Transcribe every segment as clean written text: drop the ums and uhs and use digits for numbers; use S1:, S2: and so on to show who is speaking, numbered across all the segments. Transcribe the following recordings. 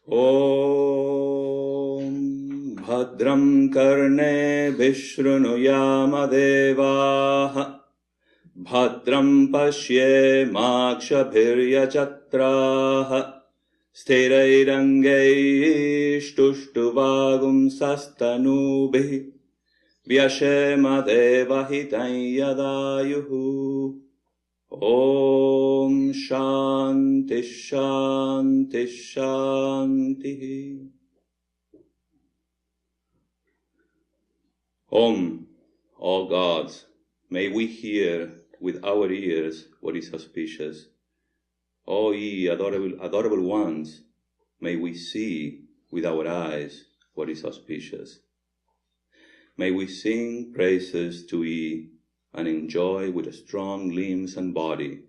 S1: Om Bhadram Karne Vishrunuyama Devaha Bhadram Pashye Makshabhirya Chatraha Stirairangay Shtushtuvagum Sastanubhi Vyashema Devahitan Yadayuhu. Om Shanti Shanti Shanti. Om, all gods, may we hear with our ears what is auspicious. O ye adorable ones, may we see with our eyes what is auspicious. May we sing praises to ye and enjoy with strong limbs and body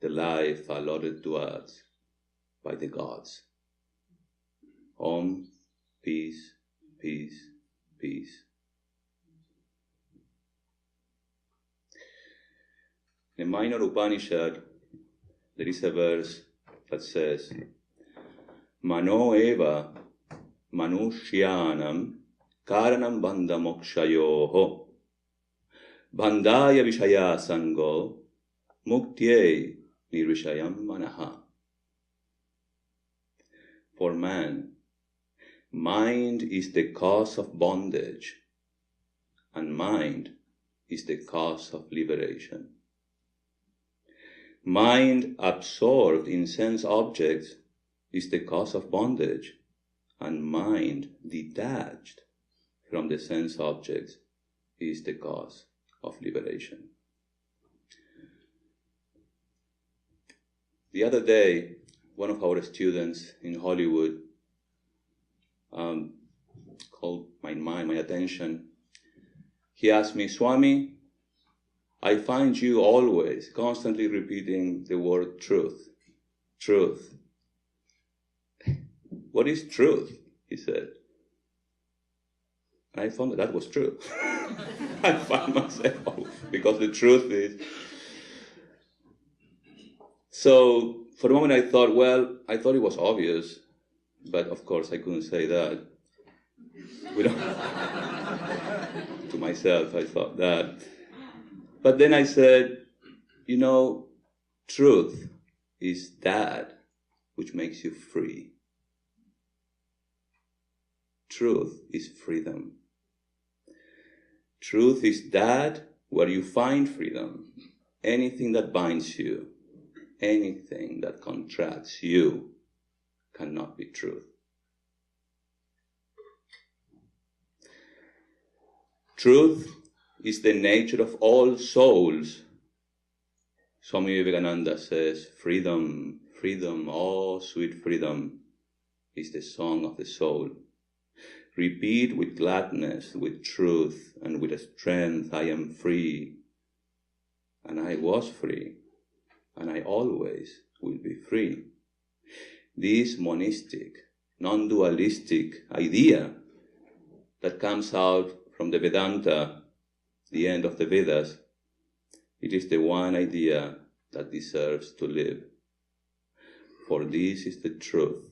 S1: the life allotted to us by the gods. Om, peace, peace, peace. In the Minor Upanishad, there is a verse that says, Mano eva manushyanam karanam bandha mokshayoho bandhaya vishaya sango muktye nirvishayam manaha. For man, mind is the cause of bondage, and mind is the cause of liberation. Mind absorbed in sense objects is the cause of bondage, and mind detached from the sense objects is the cause of liberation. The other day, one of our students in Hollywood called my attention. He asked me, Swami, I find you always constantly repeating the word truth. Truth. What is truth? He said. And I found that was true. I found myself, because the truth is. So for a moment I thought it was obvious, but of course I couldn't say that. To myself I thought that. But then I said, truth is that which makes you free. Truth is freedom. Truth is that where you find freedom. Anything that binds you, anything that contracts you, cannot be truth. Truth is the nature of all souls. Swami Dhyanayogananda says, freedom, freedom, oh sweet freedom, is the song of the soul. Repeat with gladness, with truth, and with strength, I am free. And I was free, and I always will be free. This monistic, non-dualistic idea that comes out from the Vedanta, the end of the Vedas, it is the one idea that deserves to live. For this is the truth,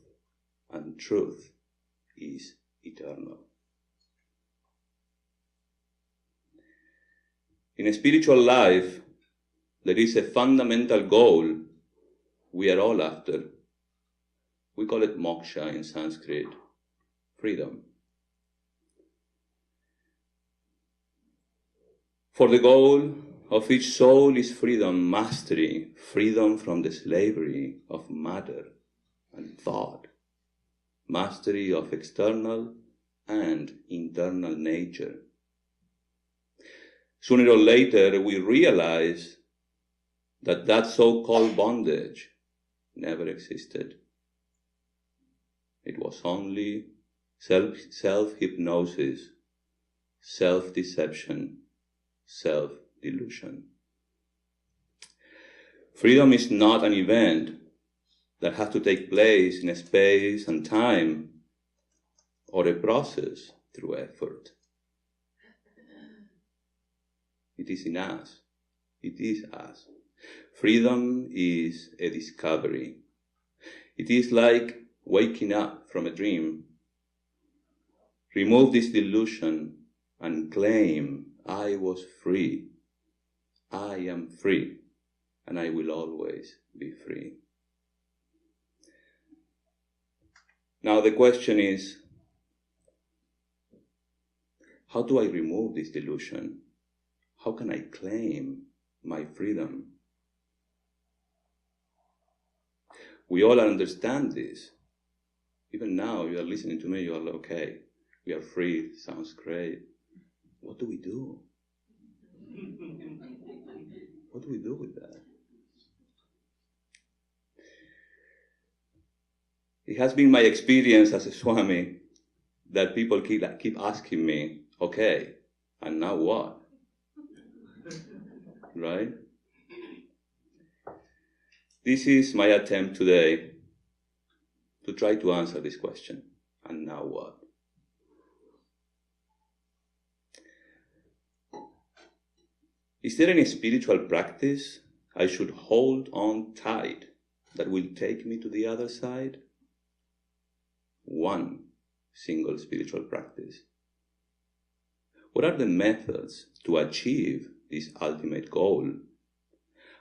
S1: and truth is eternal. In a spiritual life, there is a fundamental goal we are all after. We call it moksha in Sanskrit, freedom. For the goal of each soul is freedom, mastery, freedom from the slavery of matter and thought, mastery of external and internal nature. Sooner or later, we realize that so-called bondage never existed. It was only self-hypnosis, self-deception, self-delusion. Freedom is not an event that has to take place in a space and time, or a process through effort. It is in us. It is us. Freedom is a discovery. It is like waking up from a dream, remove this delusion and claim, I was free. I am free, and I will always be free. Now the question is, how do I remove this delusion? How can I claim my freedom? We all understand this. Even now, you are listening to me, you are like, okay, we are free, sounds great. What do we do? What do we do with that? It has been my experience as a Swami that people keep asking me, okay, and now what? Right? This is my attempt today to try to answer this question. And now what? Is there any spiritual practice I should hold on tight that will take me to the other side? One single spiritual practice. What are the methods to achieve this ultimate goal?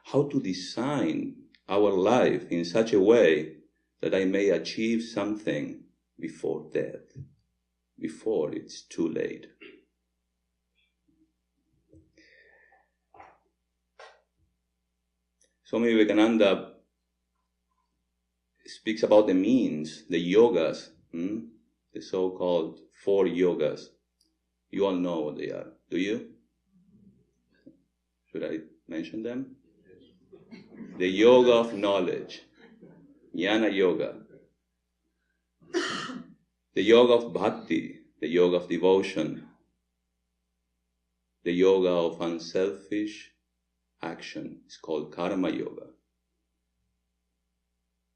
S1: How to design our life in such a way that I may achieve something before death, before it's too late. Swami Dhyanayogananda speaks about the means, the yogas, the so-called 4 yogas. You all know what they are, do you? Should I mention them? The yoga of knowledge, jnana yoga. The yoga of bhakti, the yoga of devotion. The yoga of unselfish action is called karma yoga.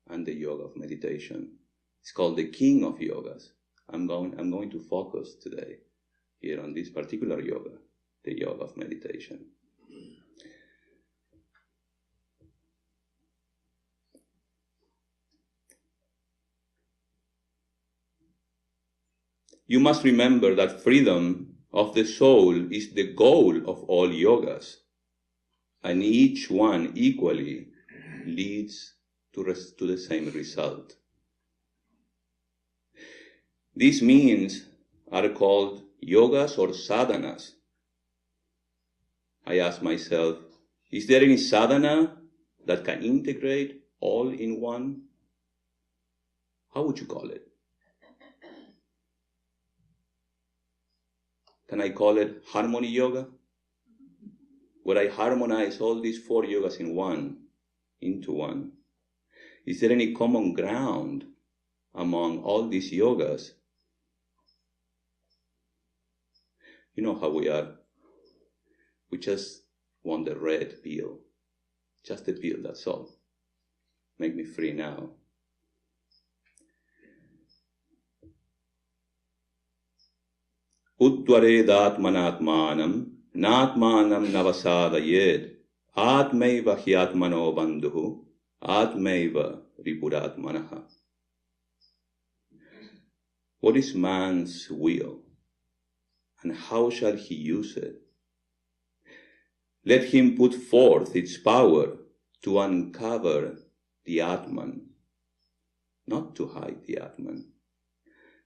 S1: And the yoga of meditation. It's called the king of yogas. I'm going to focus today here on this particular yoga, the yoga of meditation. You must remember that freedom of the soul is the goal of all yogas, and each one equally leads to the same result. These means are called yogas or sadhanas. I ask myself, is there any sadhana that can integrate all in one? How would you call it? Can I call it harmony yoga? Where I harmonize all these 4 yogas into one. Is there any common ground among all these yogas? You know how we are. We just want the red pill. Just the pill, that's all. Make me free now. Uddvaredatmanatmanam natmanam navasadayed atmaiva hyatmano bandhuhu atmaiva ripuratmanaha. What is man's will, and how shall he use it? Let him put forth its power to uncover the Atman, not to hide the Atman.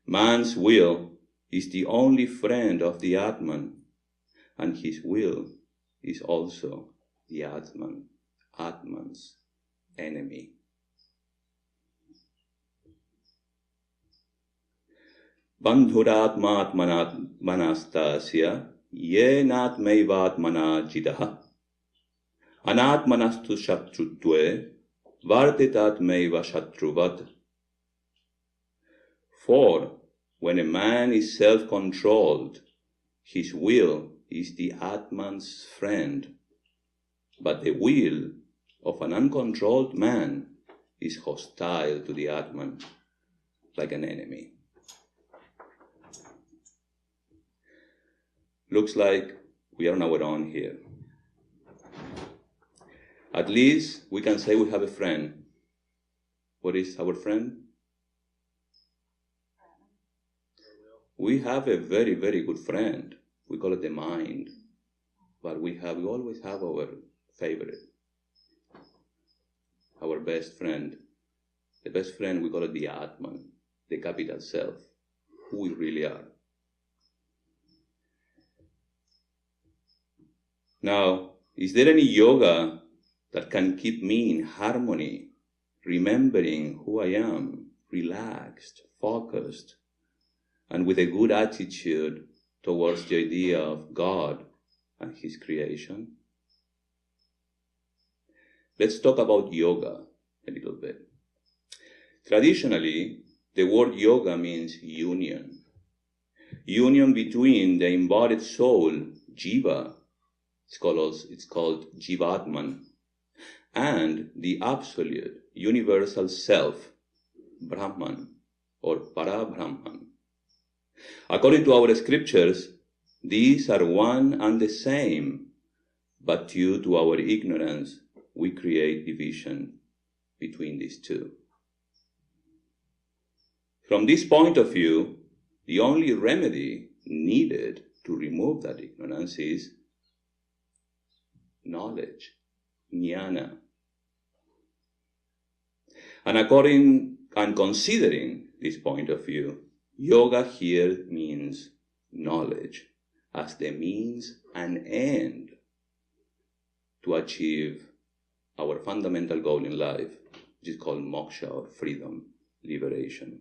S1: Man's will is the only friend of the Atman, and his will is also the Atman's enemy. Bandhuratmatmanastasya yenatmaivatmana jidaha anatmanastu shatrutve vartitatmaiva shatruvat. For when a man is self-controlled, his will is the Atman's friend, but the will of an uncontrolled man is hostile to the Atman, like an enemy. Looks like we are on our own here. At least we can say we have a friend. What is our friend? We have a very, very good friend. We call it the mind. But we always have our favorite, our best friend. The best friend, we call it the Atman, the capital self, who we really are. Now, is there any yoga that can keep me in harmony, remembering who I am, relaxed, focused, and with a good attitude towards the idea of God and His creation? Let's talk about yoga a little bit. Traditionally, the word yoga means union. Union between the embodied soul, Jiva, it's called Jivatman, and the absolute, universal self, Brahman, or Parabrahman. According to our scriptures, these are one and the same, but due to our ignorance, we create division between these two. From this point of view, the only remedy needed to remove that ignorance is knowledge, jnana. And considering this point of view, yoga here means knowledge as the means and end to achieve our fundamental goal in life, which is called moksha, or freedom, liberation.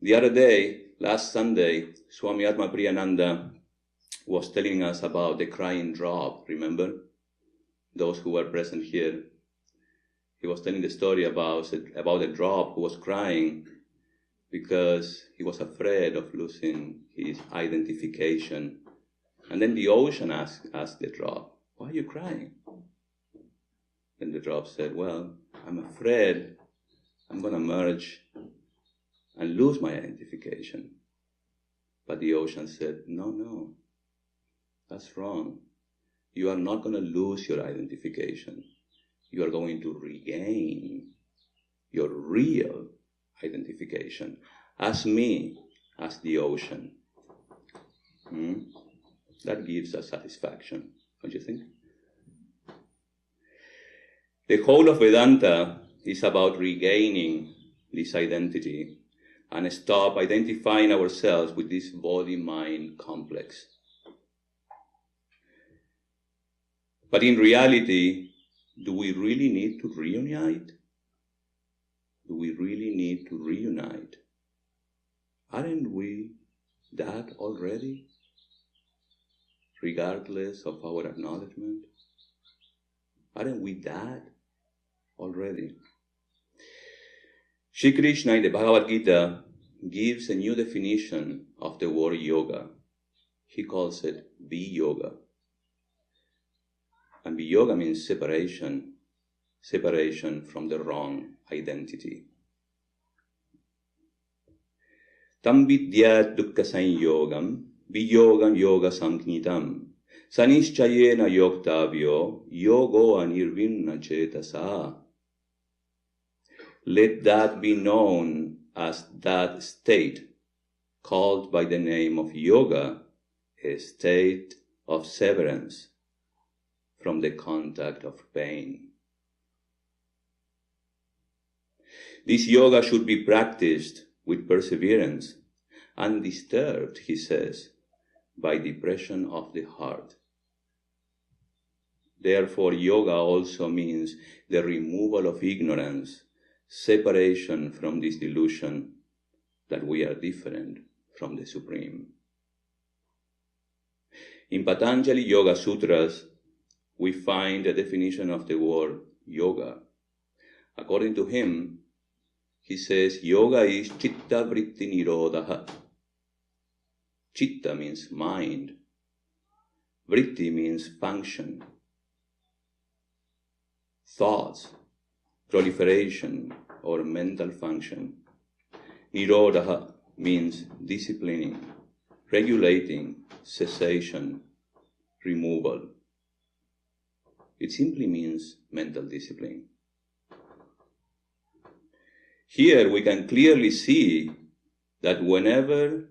S1: The other day, last Sunday, Swami Dhyanayogananda was telling us about the crying drop, remember? Those who were present here. He was telling the story about a drop who was crying because he was afraid of losing his identification. And then the ocean asked the drop, "Why are you crying?" Then the drop said, "Well, I'm afraid I'm going to merge and lose my identification." But the ocean said, No, that's wrong. You are not going to lose your identification. You are going to regain your real identification as me, as the ocean. That gives us satisfaction, don't you think? The whole of Vedanta is about regaining this identity and stop identifying ourselves with this body-mind complex. But in reality, do we really need to reunite? Do we really need to reunite? Aren't we that already? Regardless of our acknowledgement? Aren't we that already? Shri Krishna in the Bhagavad Gita gives a new definition of the word yoga. He calls it Yoga. And yoga means separation from the wrong identity. Tam vidyat dukkha sanyogam, viyogam yoga samknitam, sanischayena yoktavyo, yogo anirvinna chetasa. Let that be known as that state, called by the name of yoga, a state of severance from the contact of pain. This yoga should be practiced with perseverance, undisturbed, he says, by depression of the heart. Therefore, yoga also means the removal of ignorance, separation from this delusion that we are different from the Supreme. In Patanjali Yoga Sutras, we find a definition of the word yoga. According to him, he says, yoga is chitta vritti nirodha. Chitta means mind. Vritti means function. Thoughts, proliferation, or mental function. Nirodha means disciplining, regulating, cessation, removal. It simply means mental discipline. Here we can clearly see that whatever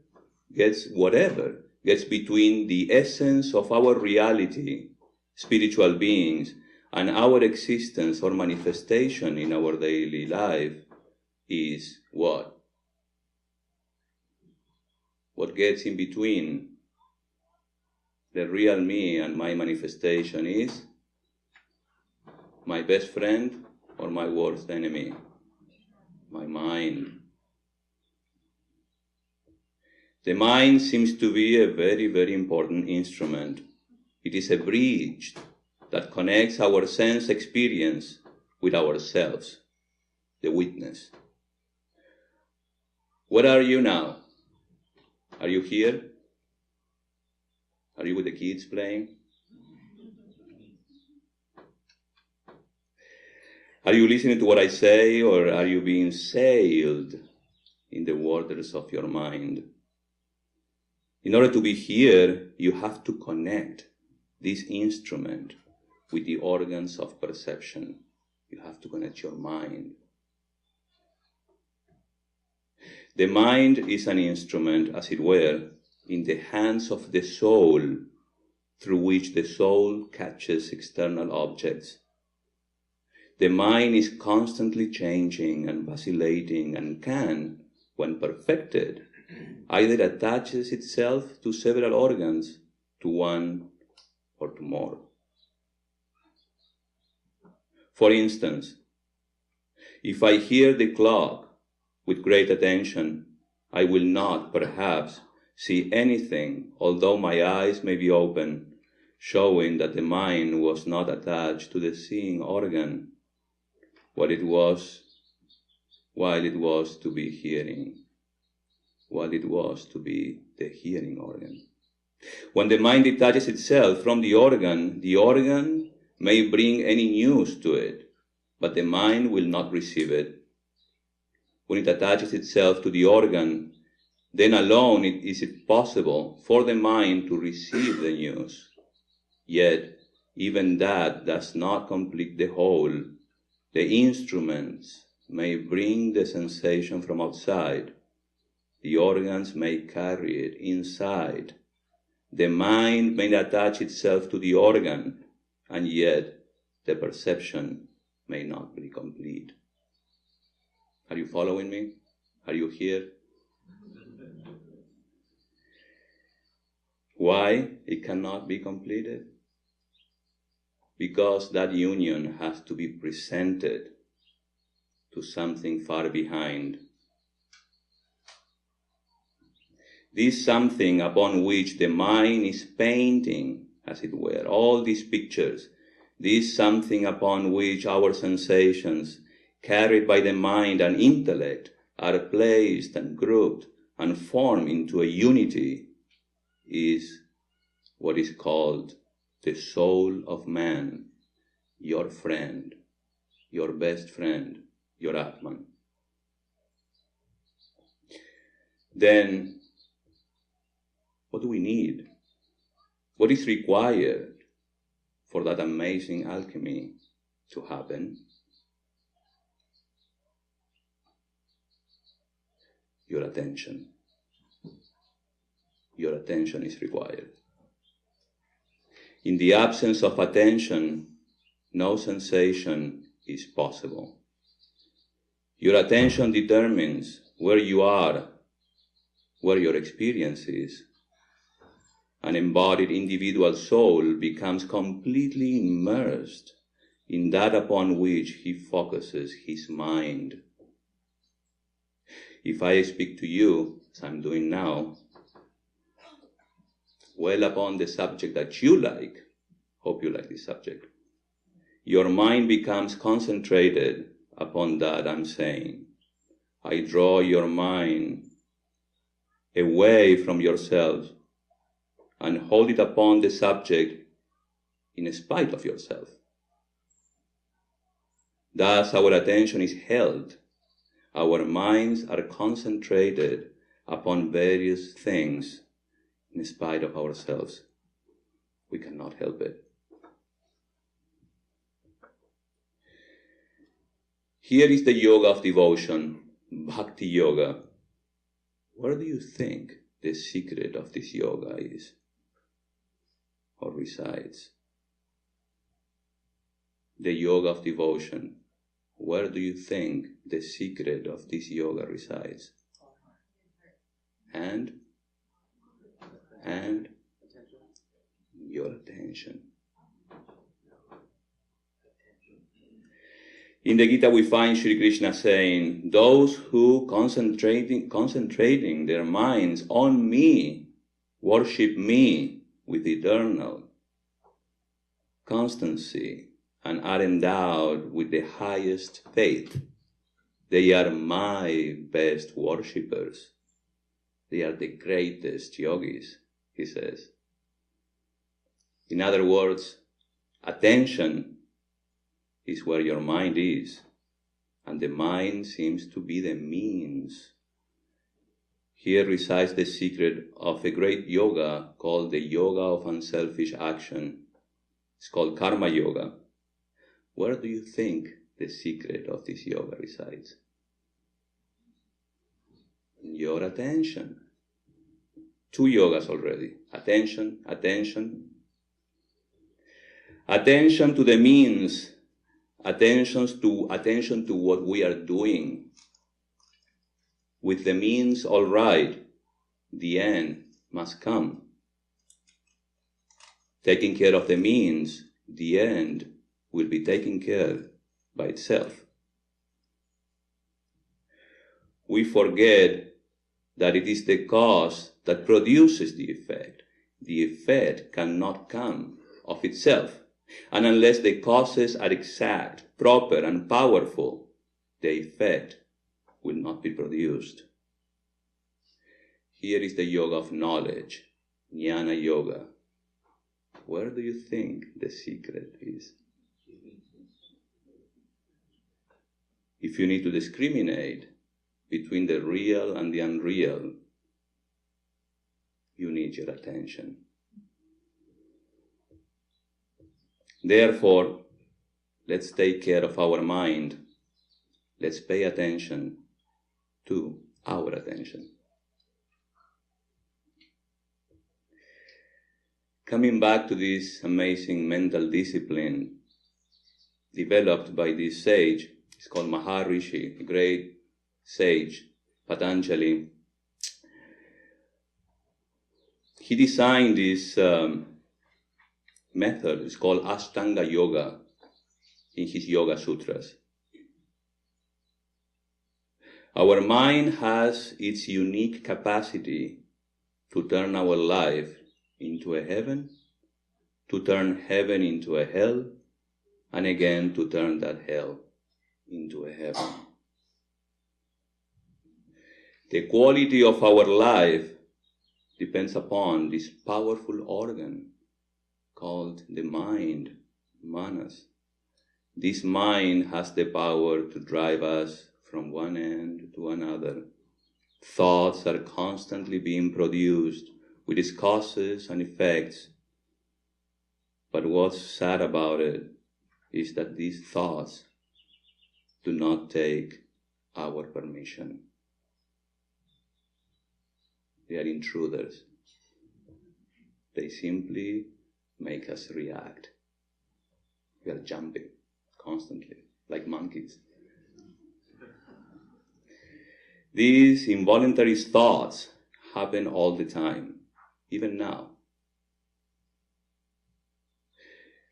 S1: gets between the essence of our reality, spiritual beings, and our existence or manifestation in our daily life is what? What gets in between the real me and my manifestation is my best friend or my worst enemy? My mind. The mind seems to be a very, very important instrument. It is a bridge that connects our sense experience with ourselves, the witness. Where are you now? Are you here? Are you with the kids playing? Are you listening to what I say, or are you being sailed in the waters of your mind? In order to be here, you have to connect this instrument with the organs of perception. You have to connect your mind. The mind is an instrument, as it were, in the hands of the soul, through which the soul catches external objects. The mind is constantly changing and vacillating and can, when perfected, either attaches itself to several organs, to one or to more. For instance, if I hear the clock with great attention, I will not, perhaps, see anything, although my eyes may be open, showing that the mind was not attached to the seeing organ, while it was to be hearing, while it was to be the hearing organ. When the mind detaches itself from the organ may bring any news to it, but the mind will not receive it. When it attaches itself to the organ, then alone is it possible for the mind to receive the news. Yet, even that does not complete the whole. The instruments may bring the sensation from outside. The organs may carry it inside. The mind may attach itself to the organ, and yet the perception may not be complete. Are you following me? Are you here? Why it cannot be completed? Because that union has to be presented to something far behind. This something upon which the mind is painting, as it were, all these pictures, this something upon which our sensations, carried by the mind and intellect, are placed and grouped and formed into a unity, is what is called the soul of man, your friend, your best friend, your Atman. Then, what do we need? What is required for that amazing alchemy to happen? Your attention. Your attention is required. In the absence of attention, no sensation is possible. Your attention determines where you are, where your experience is. An embodied individual soul becomes completely immersed in that upon which he focuses his mind. If I speak to you, as I'm doing now, well upon the subject that you like, hope you like this subject, your mind becomes concentrated upon that I'm saying. I draw your mind away from yourself and hold it upon the subject in spite of yourself. Thus our attention is held. Our minds are concentrated upon various things in spite of ourselves. We cannot help it. Here is the yoga of devotion, bhakti yoga. where do you think the secret of this yoga is or resides? The yoga of devotion, where do you think the secret of this yoga resides? And your attention. In the Gita we find Shri Krishna saying, those who concentrating their minds on me, worship me with eternal constancy and are endowed with the highest faith. They are my best worshippers. They are the greatest yogis, he says. In other words, attention is where your mind is, and the mind seems to be the means. Here resides the secret of a great yoga called the yoga of unselfish action. It's called karma yoga. Where do you think the secret of this yoga resides? In your attention. 2 yogas already. Attention, attention. Attention to the means. Attention to what we are doing. With the means all right, the end must come. Taking care of the means, the end will be taken care by itself. We forget that it is the cause that produces the effect. The effect cannot come of itself. And unless the causes are exact, proper, and powerful, the effect will not be produced. Here is the yoga of knowledge, jnana yoga. Where do you think the secret is? If you need to discriminate between the real and the unreal, you need your attention. Therefore, let's take care of our mind. Let's pay attention to our attention. Coming back to this amazing mental discipline developed by this sage, it's called Maharishi, a great sage, Patanjali. He designed this method, it's called Ashtanga Yoga, in his Yoga Sutras. Our mind has its unique capacity to turn our life into a heaven, to turn heaven into a hell, and again to turn that hell into a heaven. The quality of our life depends upon this powerful organ called the mind, manas. This mind has the power to drive us from one end to another. Thoughts are constantly being produced with its causes and effects. But what's sad about it is that these thoughts do not take our permission. They are intruders. They simply make us react. We are jumping constantly, like monkeys. These involuntary thoughts happen all the time, even now.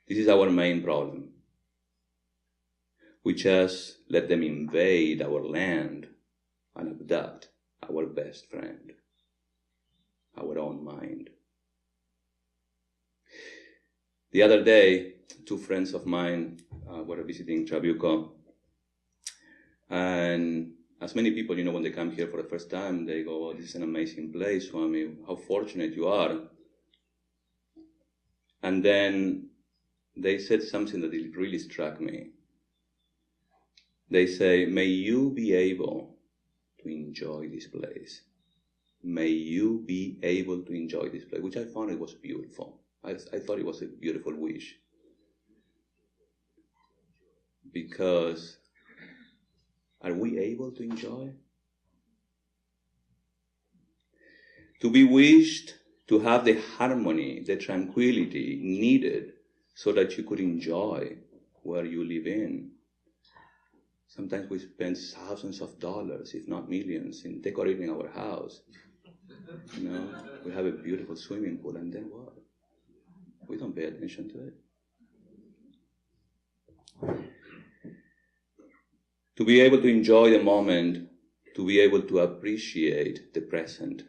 S1: This is our main problem. We just let them invade our land and abduct our best friend, our own mind. The other day, 2 friends of mine were visiting Trabuco, and as many people, when they come here for the first time, they go, "Oh, this is an amazing place, Swami, how fortunate you are." And then they said something that really struck me. They say, "May you be able to enjoy this place. May you be able to enjoy this place," which I found it was beautiful. I thought it was a beautiful wish. Because are we able to enjoy? to be wished to have the harmony, the tranquility needed so that you could enjoy where you live in. Sometimes we spend thousands of dollars, if not millions, in decorating our house. You know, we have a beautiful swimming pool, and then what? We don't pay attention to it. To be able to enjoy the moment, to be able to appreciate the present.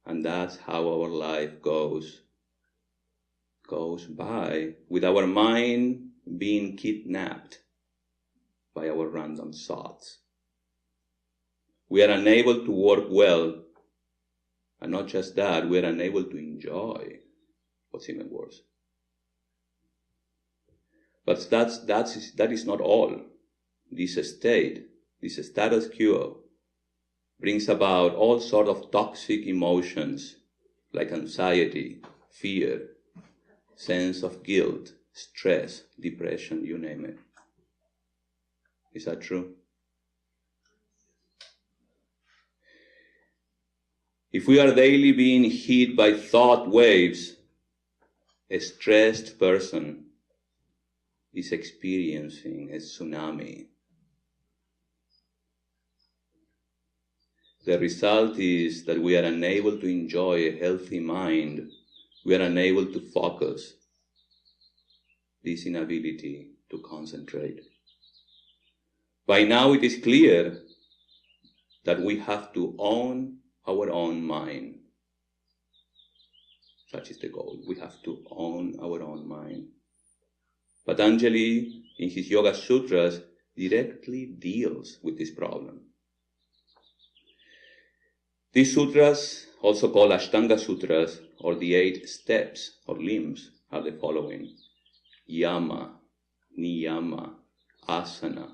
S1: And that's how our life goes by, with our mind being kidnapped by our random thoughts. We are unable to work well, and not just that, we are unable to enjoy what's even worse. But that is not all. This state, this status quo, brings about all sorts of toxic emotions like anxiety, fear, sense of guilt, stress, depression, you name it. Is that true? If we are daily being hit by thought waves, a stressed person is experiencing a tsunami. The result is that we are unable to enjoy a healthy mind. We are unable to focus. This inability to concentrate. By now it is clear that we have to own our own mind. Such is the goal. We have to own our own mind. Patanjali, in his Yoga Sutras, directly deals with this problem. These sutras, also called Ashtanga Sutras, or the 8 steps or limbs, are the following: Yama, Niyama, Asana,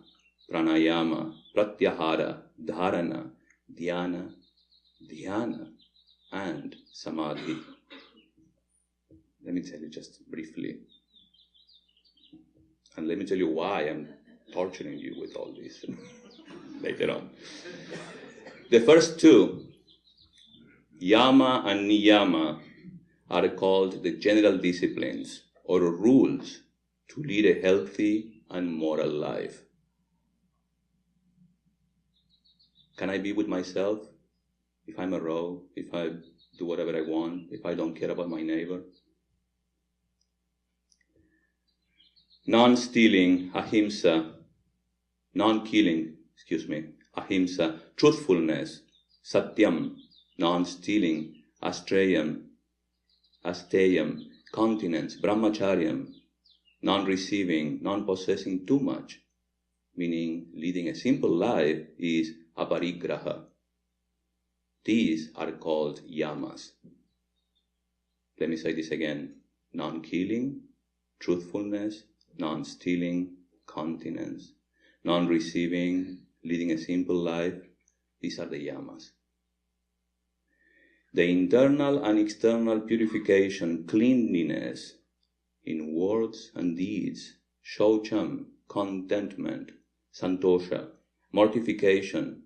S1: Pranayama, Pratyahara, Dharana, Dhyana, Dhyana, and Samadhi. Let me tell you just briefly, and let me tell you why I'm torturing you with all this later on. The first two, Yama and Niyama, are called the general disciplines or rules to lead a healthy and moral life. Can I be with myself if I'm a rogue, if I do whatever I want, if I don't care about my neighbor? Non-stealing, ahimsa, ahimsa, truthfulness, satyam, non-stealing, astrayam, continence, brahmacharyam, non-receiving, non-possessing too much, meaning leading a simple life, is aparigraha. These are called yamas. Let me say this again. Non-killing, truthfulness, non-stealing, continence, non-receiving, leading a simple life, these are the yamas. The internal and external purification, cleanliness in words and deeds, shaucham, contentment, santosha, mortification,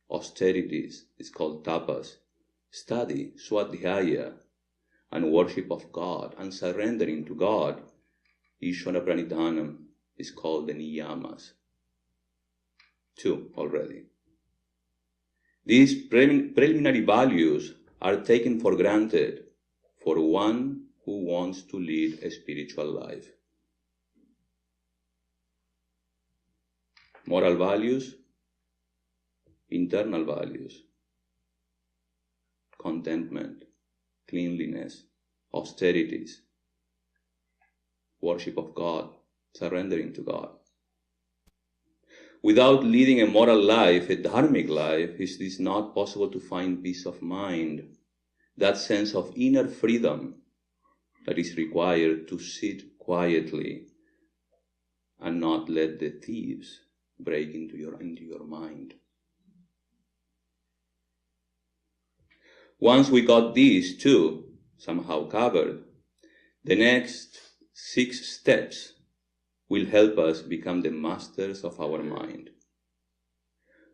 S1: austerities, it's called tapas, study, swadhyaya, and worship of God, and surrendering to God, Ishvara Pranidhanam, is called the niyamas. 2 already. These preliminary values are taken for granted for one who wants to lead a spiritual life. Moral values, internal values, contentment, cleanliness, austerities, worship of God, surrendering to God. Without leading a moral life, a dharmic life, it is not possible to find peace of mind, that sense of inner freedom that is required to sit quietly and not let the thieves break into your mind. Once we got these two somehow covered, the next 6 steps will help us become the masters of our mind.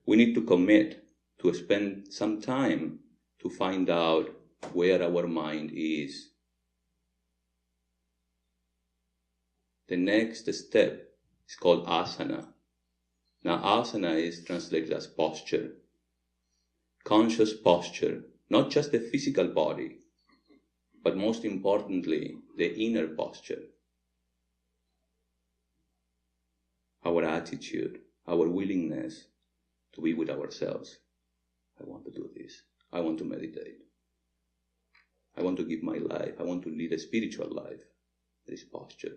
S1: We need to commit to spend some time to find out where our mind is. The next step is called asana. Now, asana is translated as posture. Conscious posture, not just the physical body, but most importantly, the inner posture. Our attitude, our willingness to be with ourselves. I want to do this. I want to meditate. I want to give my life. I want to lead a spiritual life. That is posture.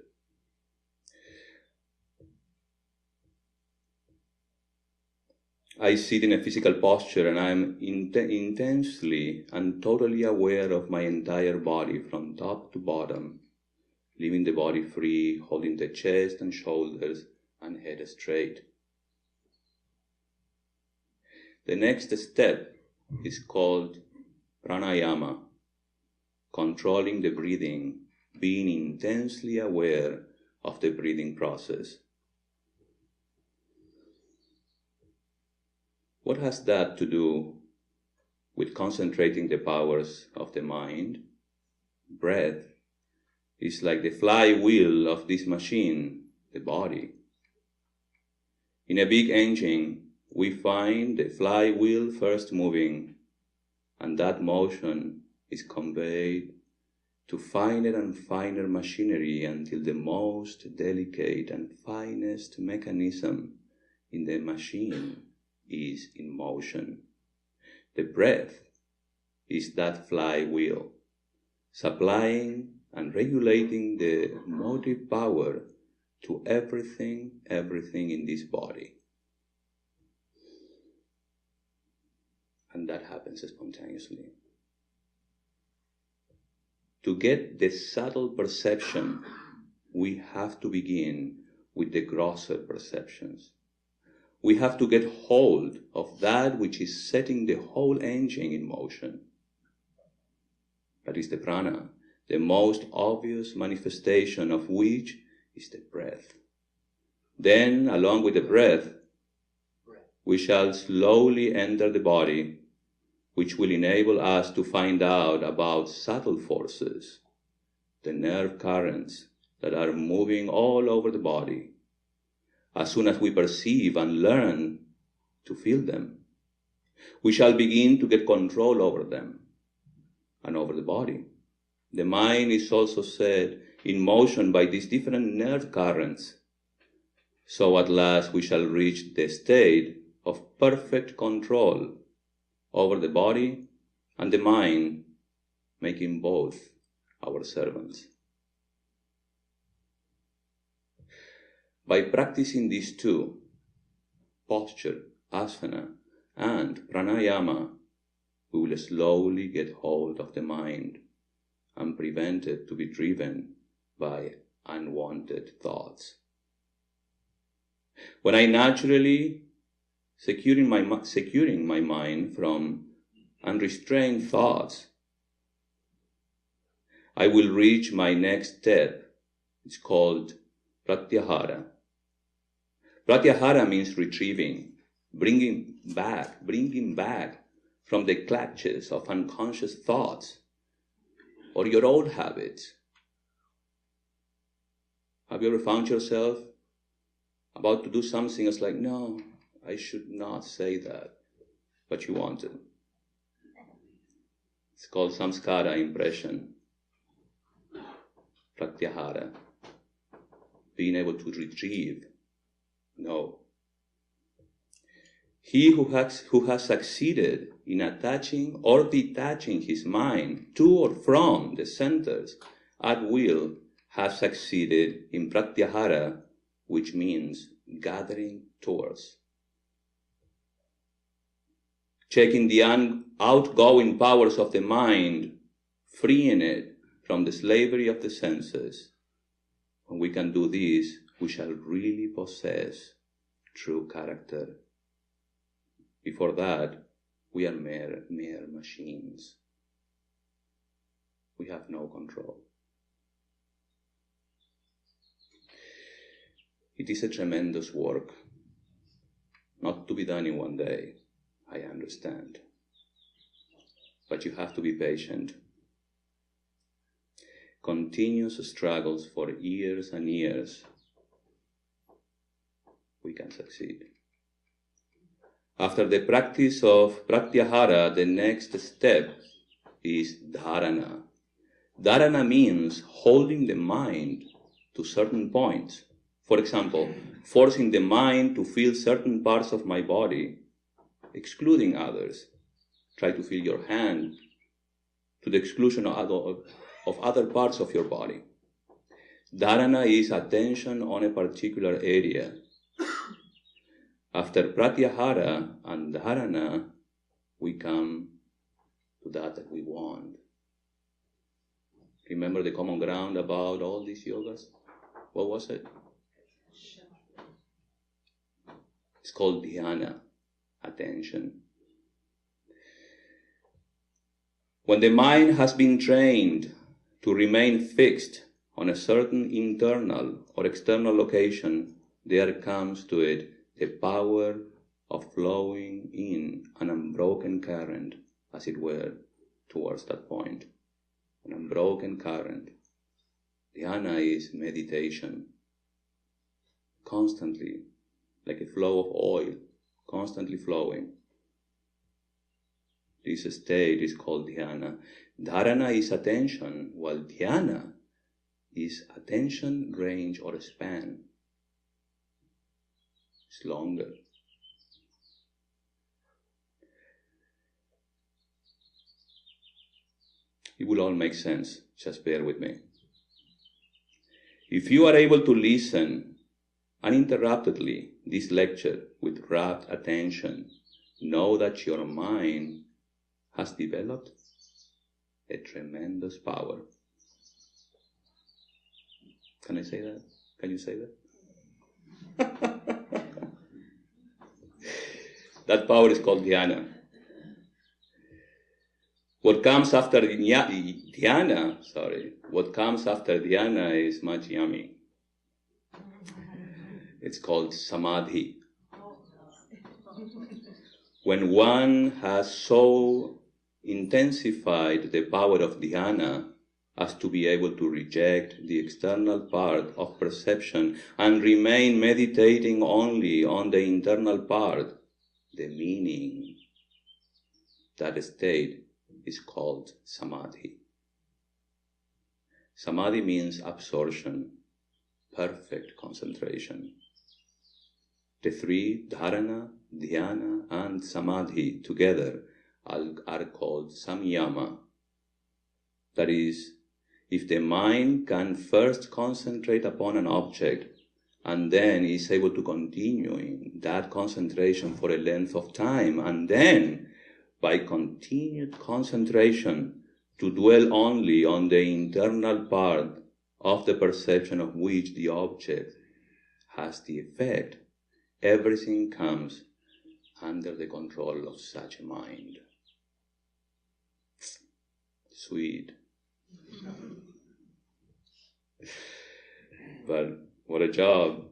S1: I sit in a physical posture and I'm intensely and totally aware of my entire body from top to bottom, leaving the body free, holding the chest and shoulders and head straight. The next step is called pranayama, controlling the breathing, being intensely aware of the breathing process. What has that to do with concentrating the powers of the mind? Breath is like the flywheel of this machine, the body. In a big engine, we find the flywheel first moving, and that motion is conveyed to finer and finer machinery until the most delicate and finest mechanism in the machine is in motion. The breath is that flywheel, supplying and regulating the motive power to everything in this body. And that happens spontaneously. To get the subtle perception, we have to begin with the grosser perceptions. We have to get hold of that which is setting the whole engine in motion. That is the prana, the most obvious manifestation of which is the breath. Then, along with the breath, we shall slowly enter the body, which will enable us to find out about subtle forces, the nerve currents that are moving all over the body. As soon as we perceive and learn to feel them, we shall begin to get control over them and over the body. The mind is also set in motion by these different nerve currents. So at last we shall reach the state of perfect control over the body and the mind, making both our servants. By practicing these two, posture, asana, and pranayama, we will slowly get hold of the mind and prevent it to be driven by unwanted thoughts. When I naturally securing my mind from unrestrained thoughts, I will reach my next step. It's called pratyahara. Pratyahara means retrieving, bringing back from the clutches of unconscious thoughts or your old habits. Have you ever found yourself about to do something that's like, no, I should not say that, but you want to? It's called samskara, impression. Pratyahara, being able to retrieve. No. He who has succeeded in attaching or detaching his mind to or from the centers at will has succeeded in pratyahara, which means gathering towards. Checking the outgoing powers of the mind, freeing it from the slavery of the senses. When we can do this, we shall really possess true character. Before that, we are mere machines. We have no control. It is a tremendous work, not to be done in one day, I understand. but you have to be patient. Continuous struggles for years and years, we can succeed. After the practice of pratyahara, the next step is dharana. Dharana means holding the mind to certain points. For example, forcing the mind to feel certain parts of my body, excluding others. Try to feel your hand to the exclusion of other parts of your body. Dharana is attention on a particular area. After pratyahara and dharana, we come to that we want. Remember the common ground about all these yogas? What was it? It's called dhyana, attention. When the mind has been trained to remain fixed on a certain internal or external location, there comes to it the power of flowing in an unbroken current, as it were, towards that point. An unbroken current. Dhyana is meditation. Constantly, like a flow of oil, constantly flowing. This state is called dhyana. Dharana is attention, while dhyana is attention range or span. It's longer. It will all make sense, just bear with me. If you are able to listen uninterruptedly this lecture with rapt attention, know that your mind has developed a tremendous power. Can I say that? Can you say that? That power is called dhyana. What comes after dhyana is much yummy. It's called samadhi. When one has so intensified the power of dhyana as to be able to reject the external part of perception and remain meditating only on the internal part, the meaning, that state is called samadhi. Samadhi means absorption, perfect concentration. The three, dharana, dhyana, and samadhi together are called samyama. That is, if the mind can first concentrate upon an object and then is able to continue in that concentration for a length of time, and then by continued concentration to dwell only on the internal part of the perception of which the object has the effect, everything comes under the control of such a mind. Sweet. But what a job.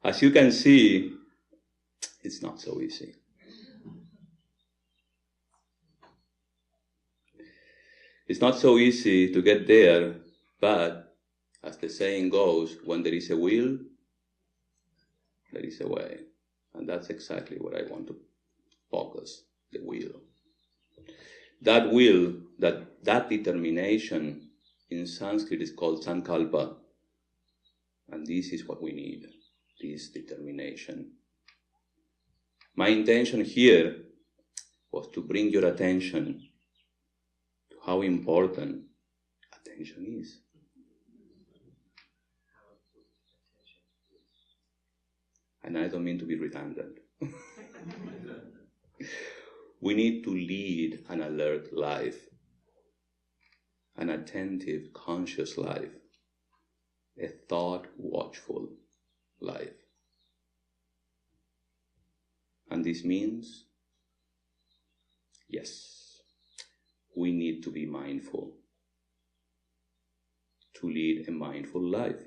S1: As you can see, it's not so easy. It's not so easy to get there, but as the saying goes, when there is a will, there is a way. And that's exactly what I want to focus, the will. That will, that determination in Sanskrit is called sankalpa. And this is what we need, this determination. My intention here was to bring your attention to how important attention is. And I don't mean to be redundant. We need to lead an alert life, an attentive, conscious life, a thought-watchful life. And this means, yes, we need to be mindful to lead a mindful life.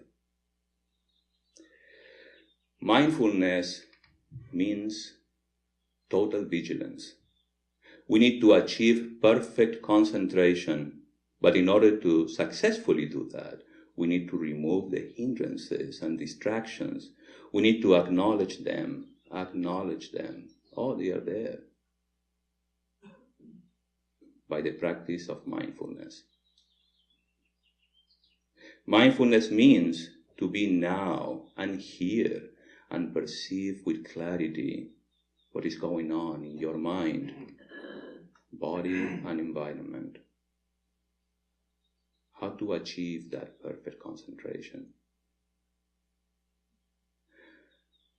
S1: Mindfulness means total vigilance. We need to achieve perfect concentration. But in order to successfully do that, we need to remove the hindrances and distractions. We need to acknowledge them. Oh, they are there. By the practice of mindfulness. Mindfulness means to be now and here and perceive with clarity what is going on in your mind, body, and environment. How to achieve that perfect concentration?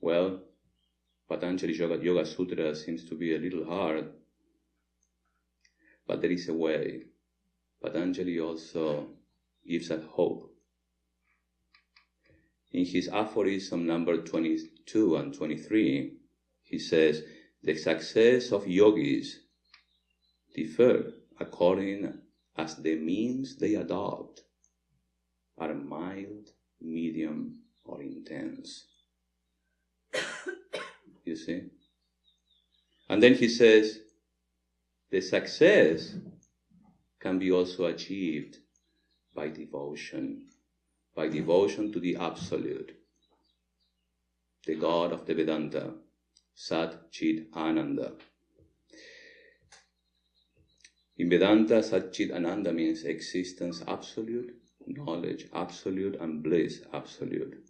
S1: Well, Patanjali's Yoga Sutra seems to be a little hard, but there is a way. Patanjali also gives us hope. In his aphorism number 22 and 23, he says, the success of yogis differ according as the means they adopt are mild, medium, or intense. You see? And then he says, the success can be also achieved by devotion to the Absolute, the God of the Vedanta, Sat Chit Ananda. In Vedanta, Sat Chit Ananda means existence absolute, knowledge absolute, and bliss absolute.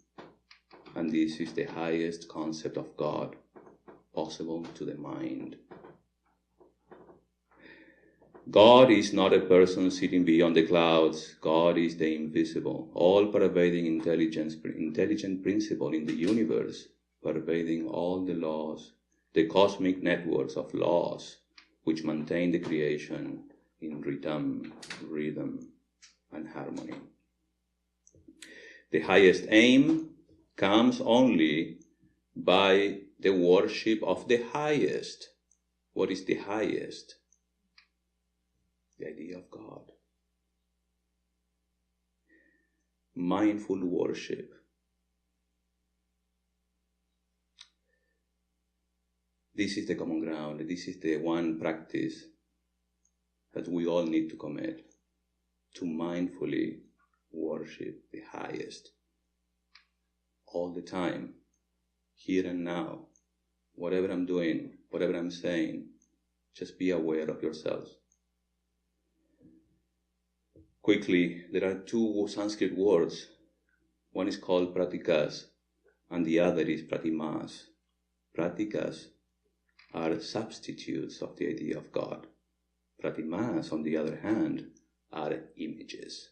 S1: And this is the highest concept of God possible to the mind. God is not a person sitting beyond the clouds. God is the invisible, all-pervading intelligent principle in the universe, pervading all the laws, the cosmic networks of laws which maintain the creation in rhythm, and harmony. The highest aim comes only by the worship of the highest. What is the highest? The idea of God. Mindful worship. This is the common ground. This is the one practice that we all need to commit, to mindfully worship the highest all the time, here and now. Whatever I'm doing, whatever I'm saying, just be aware of yourselves. Quickly, there are two Sanskrit words. One is called pratikas, and the other is pratimas. Pratikas are substitutes of the idea of God. Pratimas, on the other hand, are images.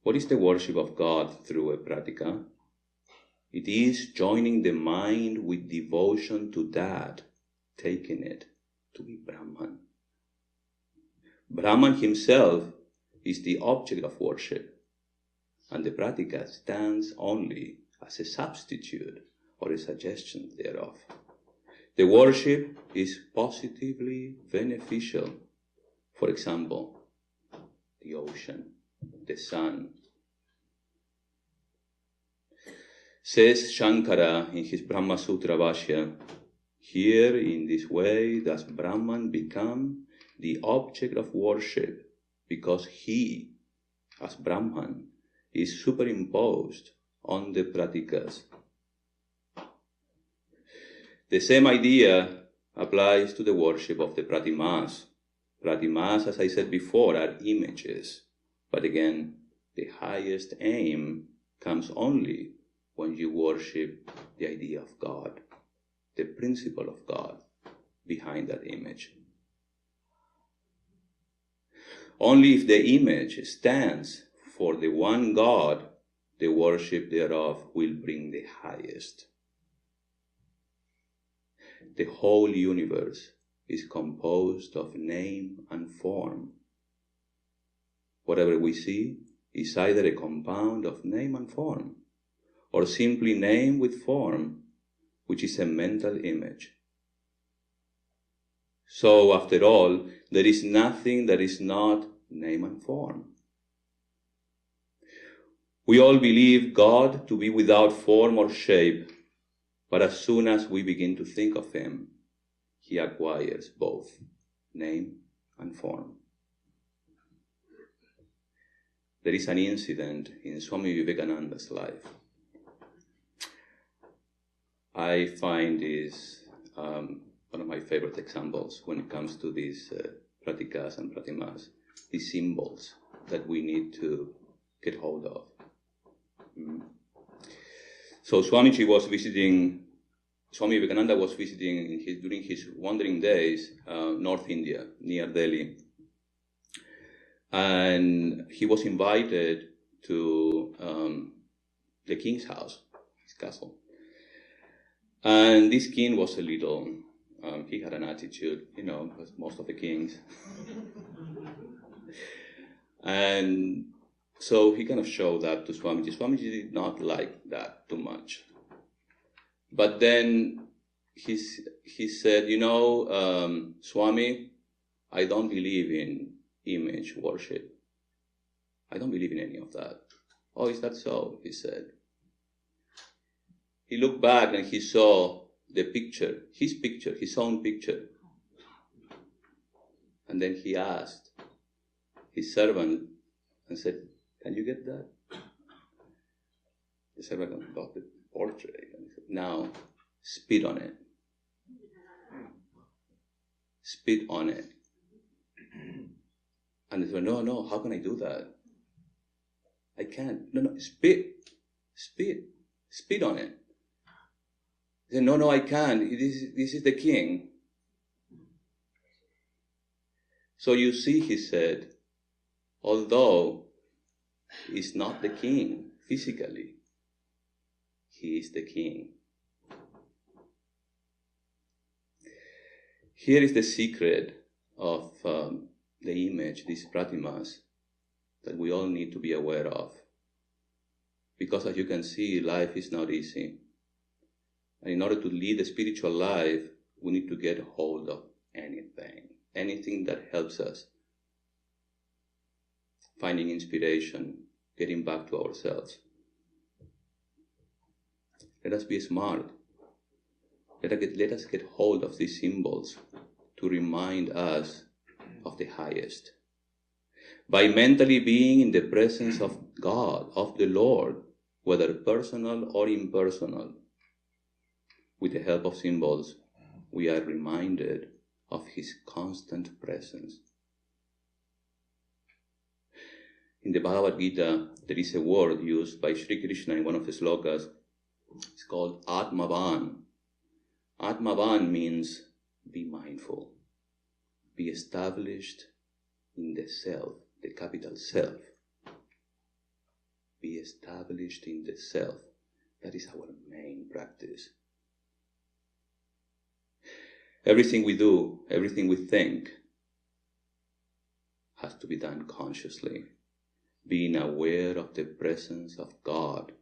S1: What is the worship of God through a pratika? It is joining the mind with devotion to that, taking it to be Brahman. Brahman himself is the object of worship, and the pratika stands only as a substitute or a suggestion thereof. The worship is positively beneficial. For example, the ocean, the sun. Says Shankara in his Brahma Sutra Bhashya, here in this way does Brahman become the object of worship, because he, as Brahman, is superimposed on the pratikas. The same idea applies to the worship of the pratimas. Pratimas, as I said before, are images. But again, the highest aim comes only when you worship the idea of God, the principle of God behind that image. Only if the image stands for the one God, the worship thereof will bring the highest. The whole universe is composed of name and form. Whatever we see is either a compound of name and form, or simply name with form, which is a mental image. So, after all, there is nothing that is not name and form. We all believe God to be without form or shape, but as soon as we begin to think of Him, he acquires both name and form. There is an incident in Swami Vivekananda's life. I find is one of my favorite examples when it comes to these pratikas and pratimas, these symbols that we need to get hold of. So Swami Vivekananda was visiting during his wandering days, North India, near Delhi. And he was invited to the king's house, his castle. And this king was a little, he had an attitude, as most of the kings. And so he kind of showed that to Swamiji. Swamiji did not like that too much. But then he said, Swami, I don't believe in image worship. I don't believe in any of that. Oh, is that so? He said. He looked back and he saw the picture, his own picture. And then he asked his servant and said, can you get that? The servant got the portrait and he said, now spit on it. Spit on it. And he said, no, how can I do that? I can't. No, spit on it. He said, no, I can't. This is the king. So you see, he said, although he's not the king physically, he is the king. Here is the secret of the image, these pratimas, that we all need to be aware of. Because as you can see, life is not easy. And in order to lead a spiritual life, we need to get hold of anything that helps us. Finding inspiration, getting back to ourselves. Let us be smart. Let us get hold of these symbols to remind us of the highest. By mentally being in the presence of God, of the Lord, whether personal or impersonal, with the help of symbols, we are reminded of His constant presence. In the Bhagavad Gita, there is a word used by Sri Krishna in one of the slokas. It's called Atmavan. Atmavan means be mindful, be established in the self, the capital self. Be established in the self. That is our main practice. Everything we do, everything we think, has to be done consciously, being aware of the presence of God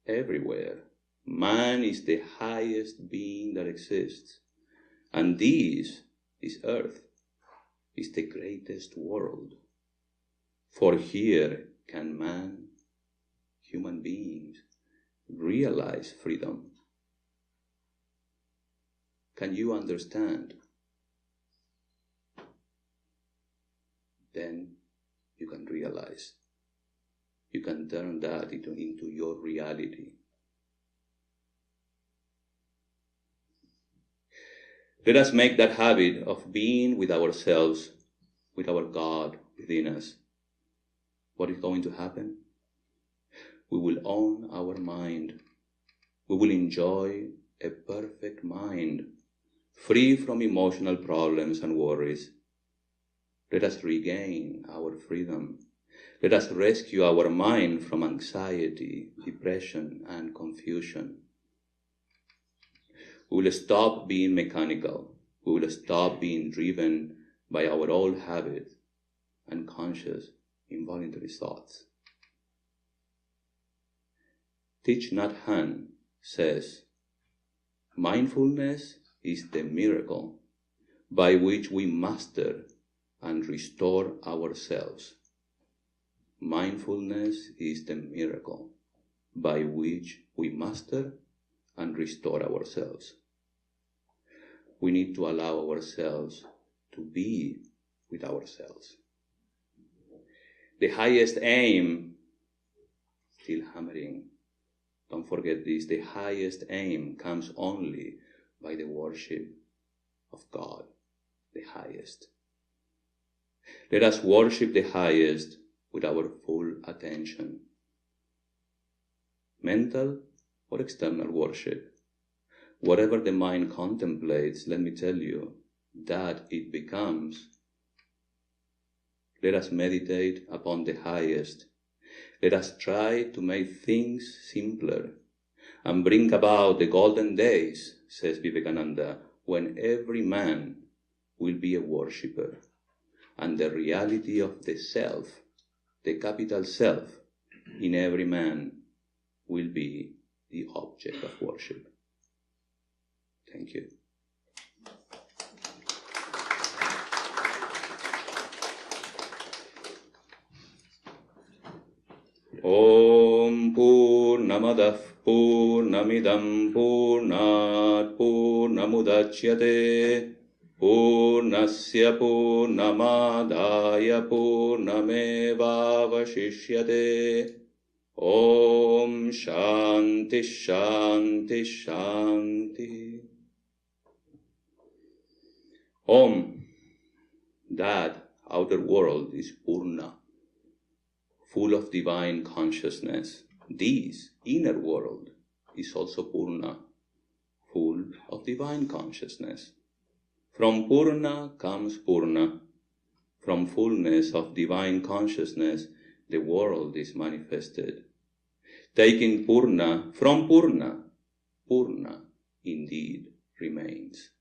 S1: everywhere. Man is the highest being that exists, and this earth is the greatest world. For here can man, human beings, realize freedom. Can you understand? Then you can realize. You can turn that into your reality. Let us make that habit of being with ourselves, with our God within us. What is going to happen? We will own our mind. We will enjoy a perfect mind, free from emotional problems and worries. Let us regain our freedom. Let us rescue our mind from anxiety, depression, and confusion. We will stop being mechanical. We will stop being driven by our old habits and conscious, involuntary thoughts. Thich Nhat Hanh says, mindfulness is the miracle by which we master and restore ourselves. Mindfulness is the miracle by which we master and restore ourselves. we need to allow ourselves to be with ourselves. The highest aim, still hammering, don't forget this, the highest aim comes only by the worship of God, the highest. Let us worship the highest with our full attention. Mental or external worship. Whatever the mind contemplates, let me tell you, that it becomes. Let us meditate upon the highest. Let us try to make things simpler and bring about the golden days, says Vivekananda, when every man will be a worshipper and the reality of the self, the capital self, in every man will be the object of worship. Thank you. Om Purnamadah Purnamidam Purnat Purnamudachyate Purnasya Purnamadaya Purnamevavashishyate. Om Shanti Shanti Shanti. Om, that outer world is Purna, full of divine consciousness. This inner world is also Purna, full of divine consciousness. From Purna comes Purna. From fullness of divine consciousness, the world is manifested. Taking Purna from Purna, Purna indeed remains.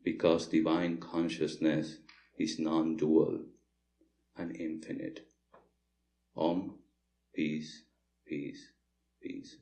S1: Because divine consciousness is non-dual and infinite. Om, peace, peace, peace.